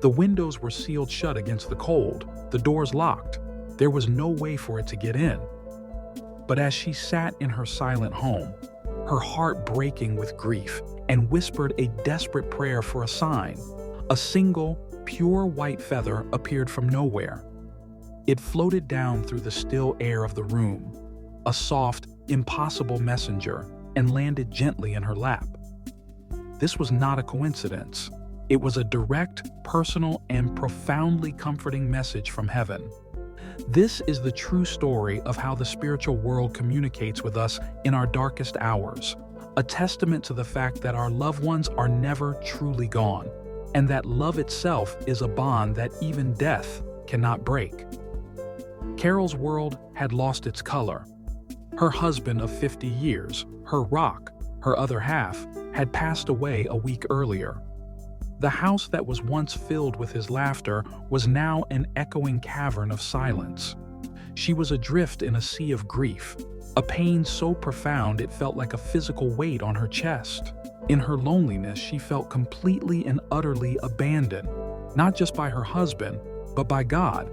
The windows were sealed shut against the cold, the doors locked. There was no way for it to get in. But as she sat in her silent home, her heart breaking with grief, and whispered a desperate prayer for a sign, a single, pure white feather appeared from nowhere. It floated down through the still air of the room, a soft, impossible messenger, and landed gently in her lap. This was not a coincidence. It was a direct, personal, and profoundly comforting message from heaven. This is the true story of how the spiritual world communicates with us in our darkest hours, a testament to the fact that our loved ones are never truly gone, and that love itself is a bond that even death cannot break. Carol's world had lost its color. Her husband of 50 years, her rock, her other half, had passed away a week earlier. The house that was once filled with his laughter was now an echoing cavern of silence. She was adrift in a sea of grief, a pain so profound it felt like a physical weight on her chest. In her loneliness, she felt completely and utterly abandoned, not just by her husband, but by God.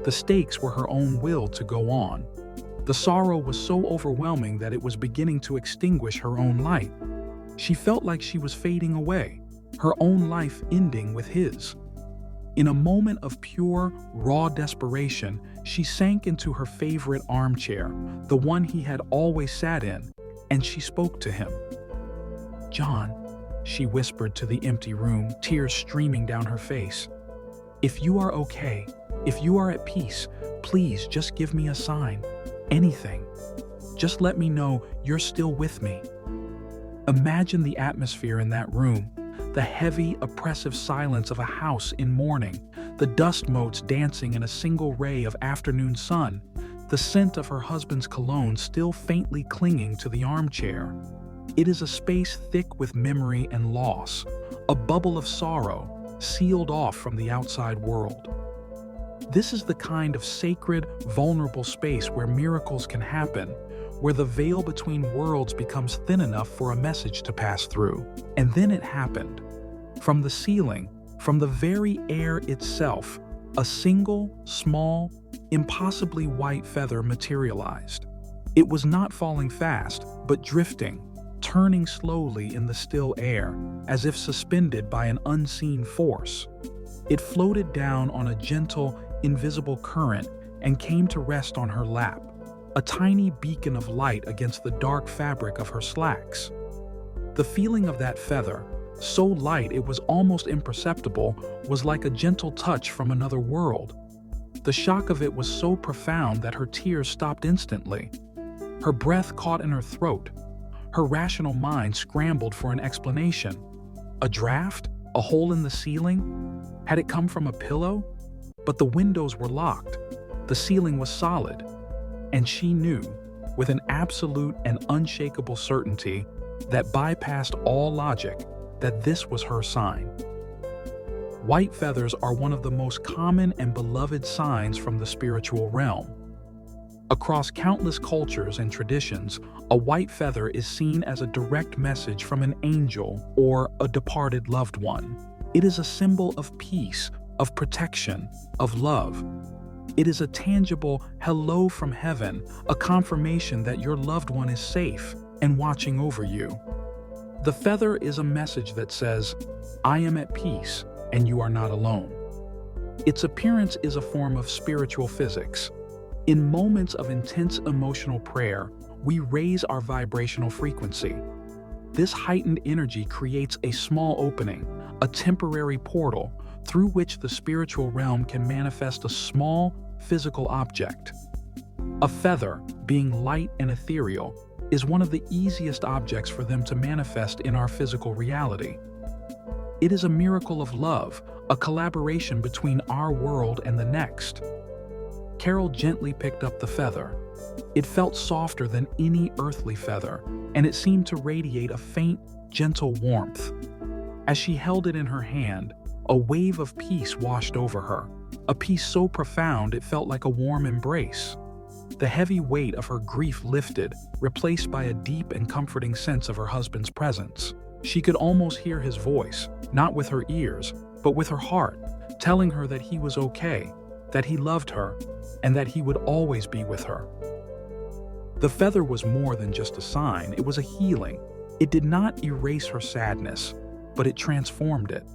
The stakes were her own will to go on. The sorrow was so overwhelming that it was beginning to extinguish her own light. She felt like she was fading away, her own life ending with his. In a moment of pure, raw desperation, she sank into her favorite armchair, the one he had always sat in, and she spoke to him. "John," she whispered to the empty room, tears streaming down her face. "If you are okay, if you are at peace, please just give me a sign. Anything. Just let me know you're still with me." Imagine the atmosphere in that room, the heavy, oppressive silence of a house in mourning, the dust motes dancing in a single ray of afternoon sun, the scent of her husband's cologne still faintly clinging to the armchair. It is a space thick with memory and loss, a bubble of sorrow, sealed off from the outside world. This is the kind of sacred, vulnerable space where miracles can happen, where the veil between worlds becomes thin enough for a message to pass through. And then it happened. From the ceiling, from the very air itself, a single, small, impossibly white feather materialized. It was not falling fast, but drifting, turning slowly in the still air, as if suspended by an unseen force. It floated down on a gentle, invisible current and came to rest on her lap, a tiny beacon of light against the dark fabric of her slacks. The feeling of that feather, so light it was almost imperceptible, was like a gentle touch from another world. The shock of it was so profound that her tears stopped instantly. Her breath caught in her throat. Her rational mind scrambled for an explanation. A draft? A hole in the ceiling? Had it come from a pillow? But the windows were locked. The ceiling was solid. And she knew, with an absolute and unshakable certainty that bypassed all logic, that this was her sign. White feathers are one of the most common and beloved signs from the spiritual realm. Across countless cultures and traditions, a white feather is seen as a direct message from an angel or a departed loved one. It is a symbol of peace, of protection, of love. It is a tangible hello from heaven, a confirmation that your loved one is safe and watching over you. The feather is a message that says, "I am at peace and you are not alone." Its appearance is a form of spiritual physics. In moments of intense emotional prayer, we raise our vibrational frequency. This heightened energy creates a small opening, a temporary portal, through which the spiritual realm can manifest a small, physical object. A feather, being light and ethereal, is one of the easiest objects for them to manifest in our physical reality. It is a miracle of love, a collaboration between our world and the next. Carol gently picked up the feather. It felt softer than any earthly feather, and it seemed to radiate a faint, gentle warmth. As she held it in her hand, a wave of peace washed over her, a peace so profound it felt like a warm embrace. The heavy weight of her grief lifted, replaced by a deep and comforting sense of her husband's presence. She could almost hear his voice, not with her ears, but with her heart, telling her that he was okay, that he loved her, and that he would always be with her. The feather was more than just a sign, it was a healing. It did not erase her sadness, but it transformed it.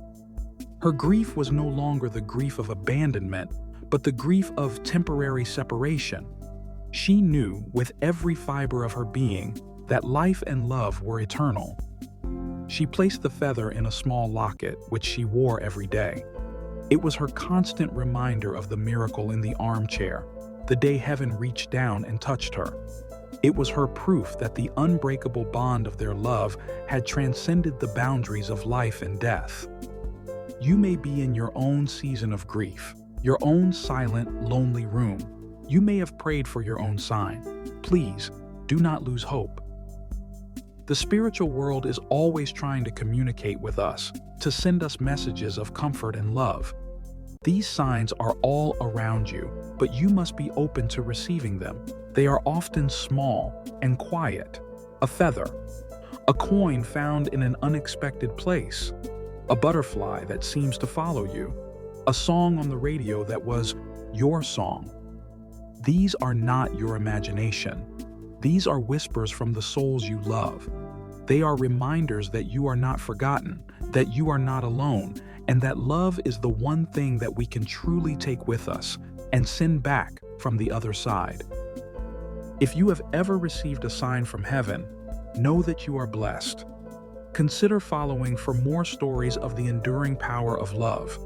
Her grief was no longer the grief of abandonment, but the grief of temporary separation. She knew with every fiber of her being that life and love were eternal. She placed the feather in a small locket, which she wore every day. It was her constant reminder of the miracle in the armchair, the day heaven reached down and touched her. It was her proof that the unbreakable bond of their love had transcended the boundaries of life and death. You may be in your own season of grief, your own silent, lonely room. You may have prayed for your own sign. Please, do not lose hope. The spiritual world is always trying to communicate with us, to send us messages of comfort and love. These signs are all around you, but you must be open to receiving them. They are often small and quiet. A feather, a coin found in an unexpected place, a butterfly that seems to follow you, a song on the radio that was your song. These are not your imagination. These are whispers from the souls you love. They are reminders that you are not forgotten, that you are not alone, and that love is the one thing that we can truly take with us and send back from the other side. If you have ever received a sign from heaven, know that you are blessed. Consider following for more stories of the enduring power of love.